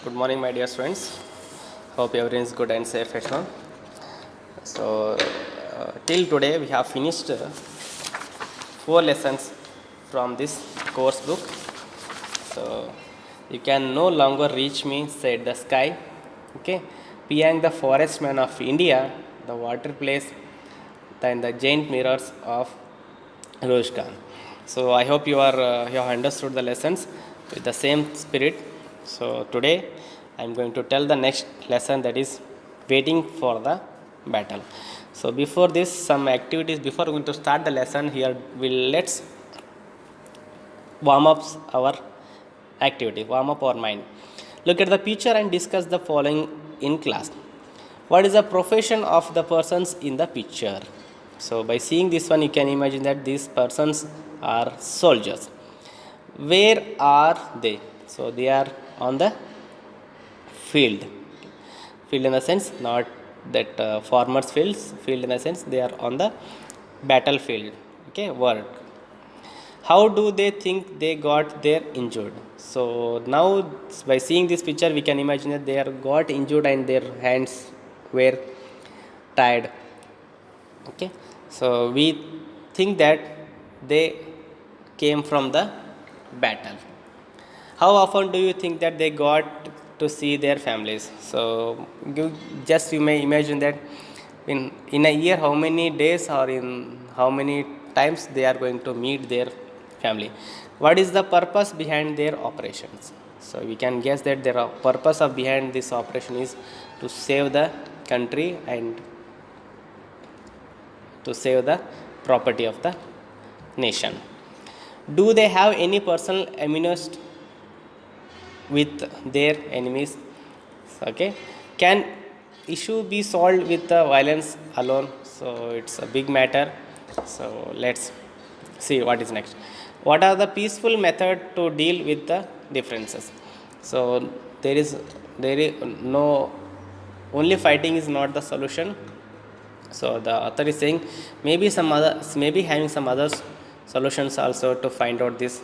Good morning, my dear students. Hope everyone is good and safe at home. So, till today we have finished four lessons from this course book. So, you can no longer reach me, said the sky. Okay, Piang, the forest man of India, the water place, and the giant mirrors of Roj Khan. So, I hope you have understood the lessons with the same spirit. So, today I am going to tell the next lesson, that is waiting for the battle. So, before this, some activities. Before going to start the lesson, here let's warm up our activity, warm up our mind. Look at the picture and discuss the following in class. What is the profession of the persons in the picture? So, by seeing this one, you can imagine that these persons are soldiers. Where are they? So, they are on the field. Field in the sense, not that farmers' fields, field in the sense they are on the battlefield. Okay, work. How do they think they got there injured? So now, by seeing this picture, we can imagine that they are got injured and their hands were tied. Okay, so we think that they came from the battle. How often do you think that they got to see their families? So you may imagine that in a year, how many days or in how many times they are going to meet their family. What is the purpose behind their operations? So we can guess that the purpose of behind this operation is to save the country and to save the property of the nation. Do they have any personal ammunition with their enemies? Okay, can issue be solved with the violence alone? So it's a big matter. So let's see what is next. What are the peaceful method to deal with the differences? So there is no, only fighting is not the solution. So the author is saying maybe having some other solutions also to find out this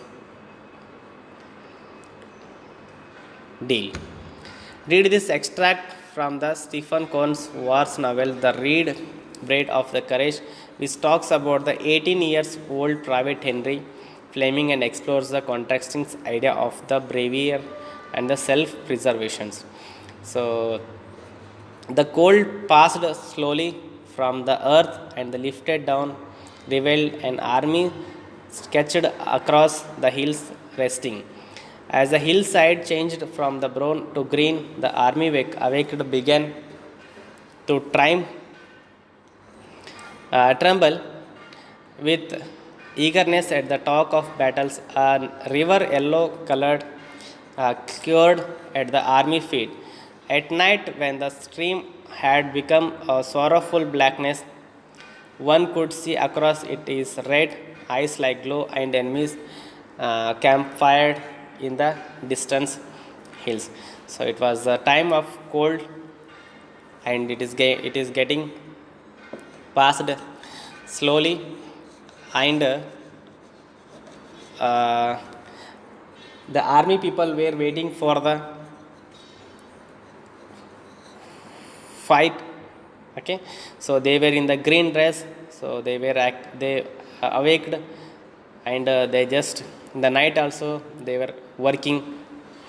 deal. Read this extract from the Stephen Cohen's Wars novel, The Red Braid of the Courage, which talks about the 18 years old Private Henry Fleming and explores the contrasting idea of the bravery and the self preservation. So, the cold passed slowly from the earth and the lifted down revealed an army sketched across the hills resting. As the hillside changed from the brown to green, the army awaked began to tremble with eagerness at the talk of battles. A river yellow colored cured at the army feet. At night, when the stream had become a sorrowful blackness, one could see across it is red, eyes like glow, and enemies campfired in the distance hills. So it was a time of cold, and it is getting passed slowly, and uh, the army people were waiting for the fight. Okay, so they were in the green dress, so they awaked, and they just in the night also they were working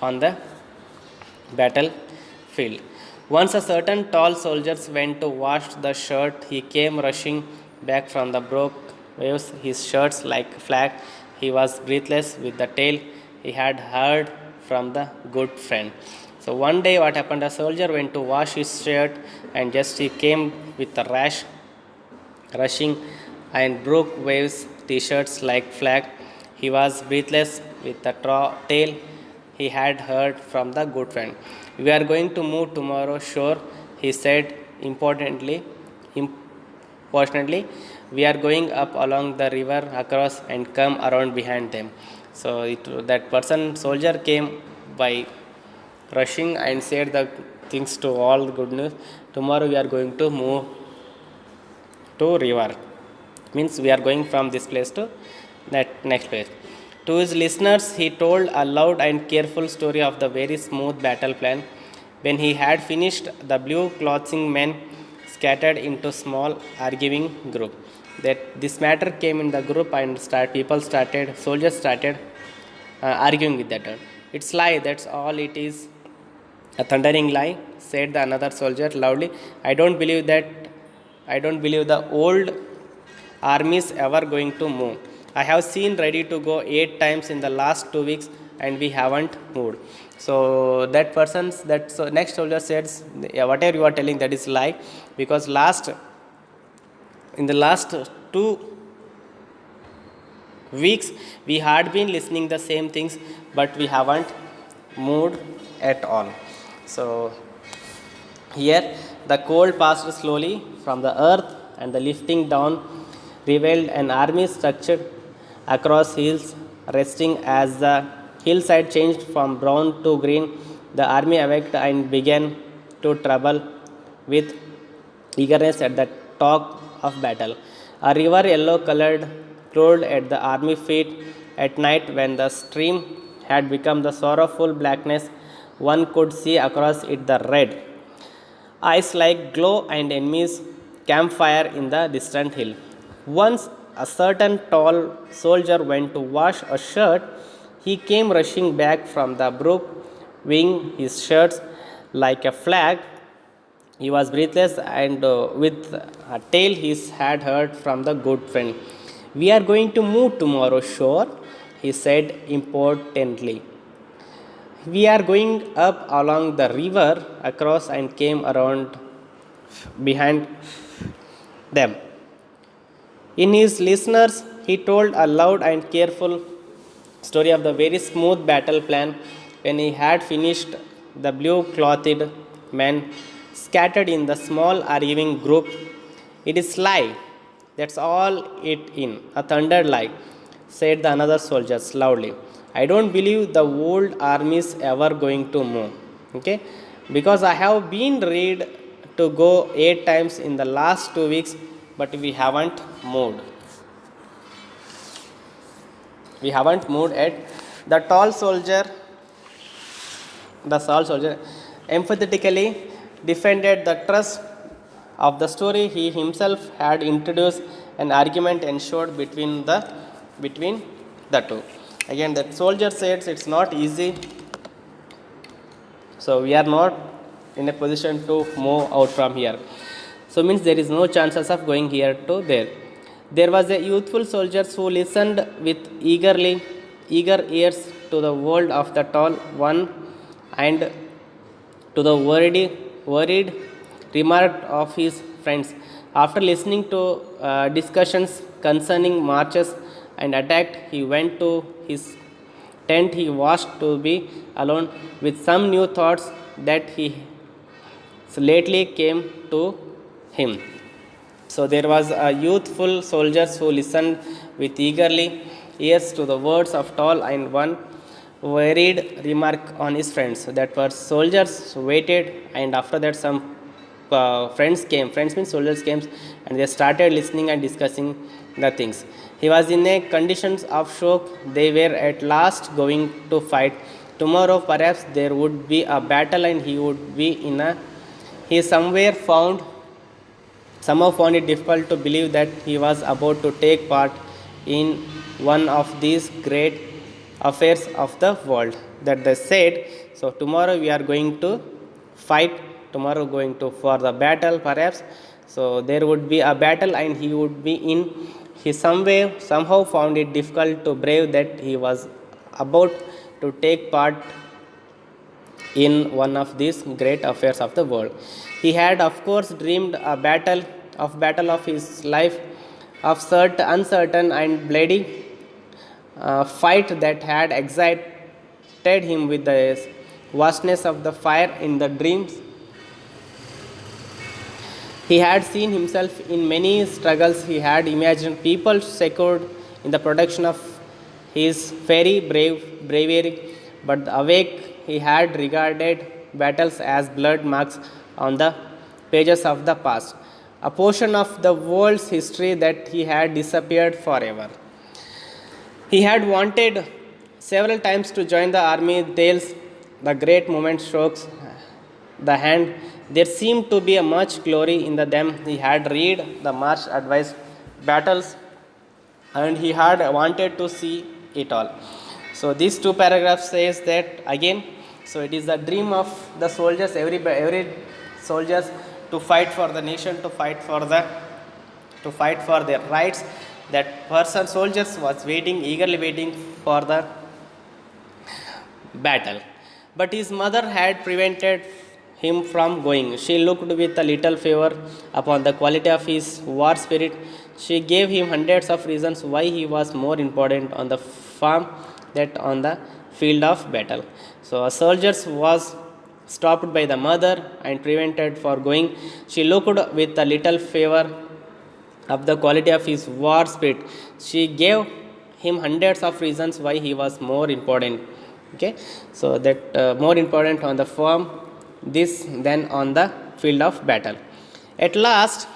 on the battlefield. Once a certain tall soldier went to wash the shirt, he came rushing back from the broke waves, his shirts like flag. He was breathless with the tale he had heard from the good friend. So one day what happened, a soldier went to wash his shirt and just he came with a rash rushing and broke waves t-shirts like flag. He was breathless with the tale he had heard from the good friend. We are going to move tomorrow, sure, he said importantly, we are going up along the river across and come around behind them. So that person soldier came by rushing and said the things to all the good news. Tomorrow we are going to move to river. Means we are going from this place to that next place. To his listeners, he told a loud and careful story of the very smooth battle plan. When he had finished, the blue clothing men scattered into small arguing group. That this matter came in the group and soldiers started arguing with that. It's lie, that's all it is. A thundering lie, said the another soldier loudly. I don't believe that. I don't believe the old army is ever going to move. I have seen ready to go 8 times in the last 2 weeks and we haven't moved. So next soldier says, yeah, whatever you are telling that is lie, because in the last 2 weeks we had been listening the same things, but we haven't moved at all. So here the cold passed slowly from the earth, and the lifting down revealed an army structured across hills, resting as the hillside changed from brown to green. The army awakened and began to trouble with eagerness at the talk of battle. A river, yellow colored, flowed at the army feet. At night, when the stream had become the sorrowful blackness, one could see across it the red ice like glow and enemies' campfire in the distant hill. Once a certain tall soldier went to wash a shirt. He came rushing back from the brook, waving his shirts like a flag. He was breathless and with a tale he had heard from the good friend. We are going to move tomorrow, sure, he said importantly. We are going up along the river across and came around behind them. In his listeners, he told a loud and careful story of the very smooth battle plan. When he had finished, the blue clothed men scattered in the small arguing group. It is lie. That's all it in. A thunder lie, said the another soldiers loudly. I don't believe the old army is ever going to move. Okay? Because I have been ready to go 8 times in the last 2 weeks, but we haven't moved. We haven't moved yet. The tall soldier emphatically defended the trust of the story. He himself had introduced an argument ensured between the two. Again, that soldier says it's not easy, so we are not in a position to move out from here. So means there is no chances of going here to there. There was a youthful soldier who listened with eager ears to the word of the tall one and to the worried remark of his friends. After listening to discussions concerning marches and attack, he went to his tent. He wished to be alone with some new thoughts that he lately came to him. So there was a youthful soldiers who listened with ears to the words of tall and one worried remark on his friends. That was soldiers waited, and after that some friends came. Friends means soldiers came, and they started listening and discussing the things. He was in a condition of shock. They were at last going to fight. Tomorrow perhaps there would be a battle, and he would be in a. He somehow found it difficult to believe that he was about to take part in one of these great affairs of the world. That they said, so tomorrow we are going to fight, tomorrow going to for the battle perhaps. So there would be a battle and he would be in. He somehow found it difficult to brave that he was about to take part in one of these great affairs of the world. He had, of course, dreamed a battle of his life, of uncertain and bloody fight that had excited him with the vastness of the fire in the dreams. He had seen himself in many struggles. He had imagined people secured in the protection of his fairy bravery, but awake he had regarded battles as blood marks on the pages of the past, a portion of the world's history that he had disappeared forever. He had wanted several times to join the army. Tales the great moment strokes the hand. There seemed to be a much glory in them. He had read the march advice battles and he had wanted to see it all. So these two paragraphs says that again. So it is the dream of the soldiers, every soldiers to fight for the nation, to fight for their rights. That person soldiers was waiting, eagerly waiting for the battle. But his mother had prevented him from going. She looked with a little favor upon the quality of his war spirit. She gave him hundreds of reasons why he was more important on the farm than on the field of battle. So a soldier was stopped by the mother and prevented for going. She looked with a little favor of the quality of his war spirit. She gave him hundreds of reasons why he was more important. Okay, so that more important on the farm, this than on the field of battle. At last,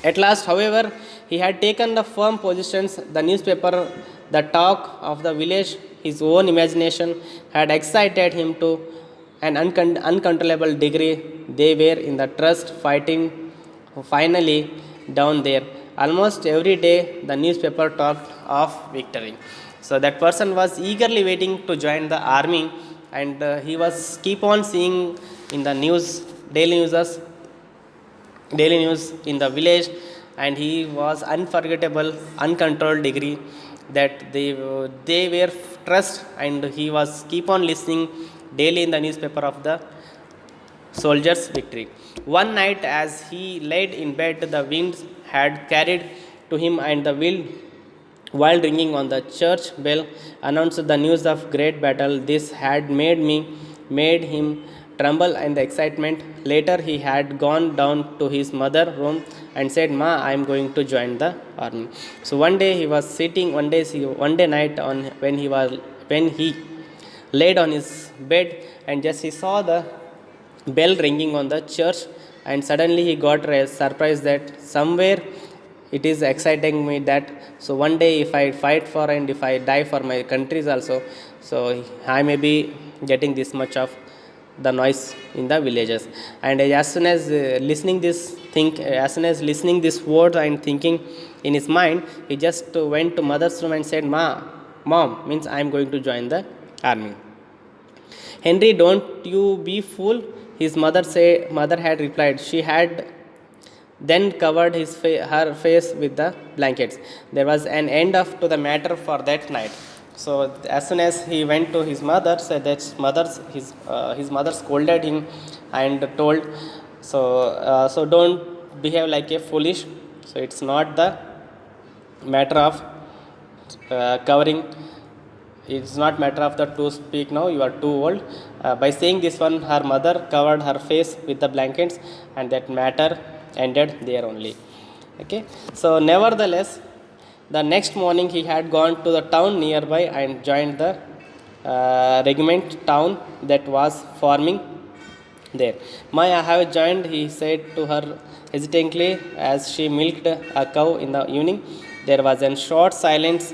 at last, however, he had taken the firm positions. The newspaper, the talk of the village, his own imagination had excited him to an uncontrollable degree. They were in the trust fighting finally down there. Almost every day, the newspaper talked of victory. So that person was eagerly waiting to join the army, and he was keep on seeing in the news, daily news, daily news in the village, and he was unforgettable uncontrolled degree that they were trust, and he was keep on listening daily in the newspaper of the soldiers victory. One night as he laid in bed, the winds had carried to him, and the wind, while ringing on the church bell, announced the news of great battle. This had made him tremble in the excitement. Later he had gone down to his mother room and said, "Ma, I am going to join the army." So one day he was sitting, one day night on when he laid on his bed, and just he saw the bell ringing on the church, and suddenly he got a surprise that somewhere it is exciting me that so one day if I fight for and if I die for my countries also, so I may be getting this much of the noise in the villages. And as soon as as soon as listening this word and thinking in his mind, he just went to mother's room and said, Mom, means I am going to join the army." "Henry, don't you be fool," his mother had replied. She had then covered her face with the blankets. There was an end of to the matter for that night. So as soon as he went to his mother, said that his mother scolded him and told, so don't behave like a foolish. So it's not the matter of covering. It's not matter of the to speak now. You are too old. By saying this one, her mother covered her face with the blankets, and that matter ended there only. Okay. So nevertheless, the next morning he had gone to the town nearby and joined the regiment town that was forming there. "My, I have joined," he said to her hesitantly as she milked a cow in the evening. There was a short silence.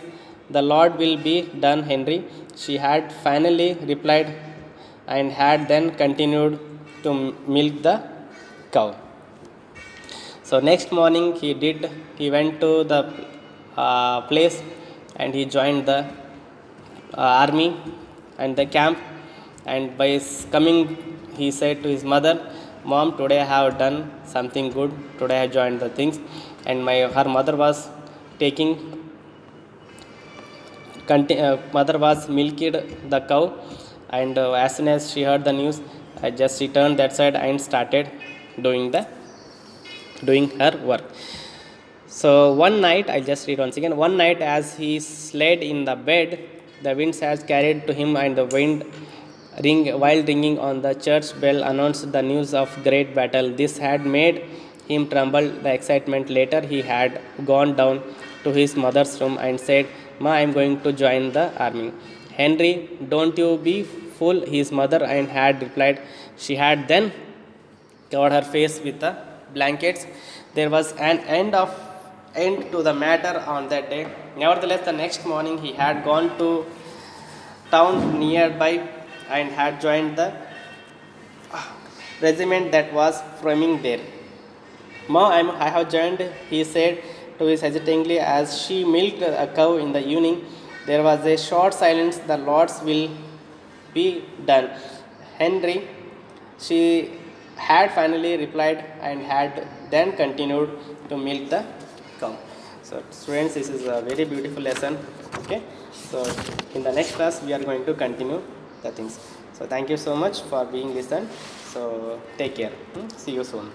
"The Lord will be done, Henry," she had finally replied, and had then continued to milk the cow. So next morning he went to the place, and he joined the army and the camp. And by coming, he said to his mother, "Mom, today I have done something good. Today I joined the things." And her mother was taking mother was milked the cow, and as soon as she heard the news, she turned that side and started doing her work. So one night, I'll just read once again. One night as he laid in the bed, the winds had carried to him, and the wind while ringing on the church bell announced the news of great battle. This had made him tremble the excitement. Later he had gone down to his mother's room and said, "Ma, I am going to join the army." "Henry, don't you be fool," his mother and had replied. She had then covered her face with the blankets. There was an end of end to the matter on that day. Nevertheless, the next morning he had gone to town nearby and had joined the regiment that was forming there. Ma, I have joined, he said to his hesitatingly as she milked a cow in the evening. There was a short silence. The Lord's will be done. Henry, she had finally replied and had then continued to milk the cow. So, students, this is a very beautiful lesson. Okay, so in the next class, we are going to continue the things. So, thank you so much for being listened. So, take care. See you soon.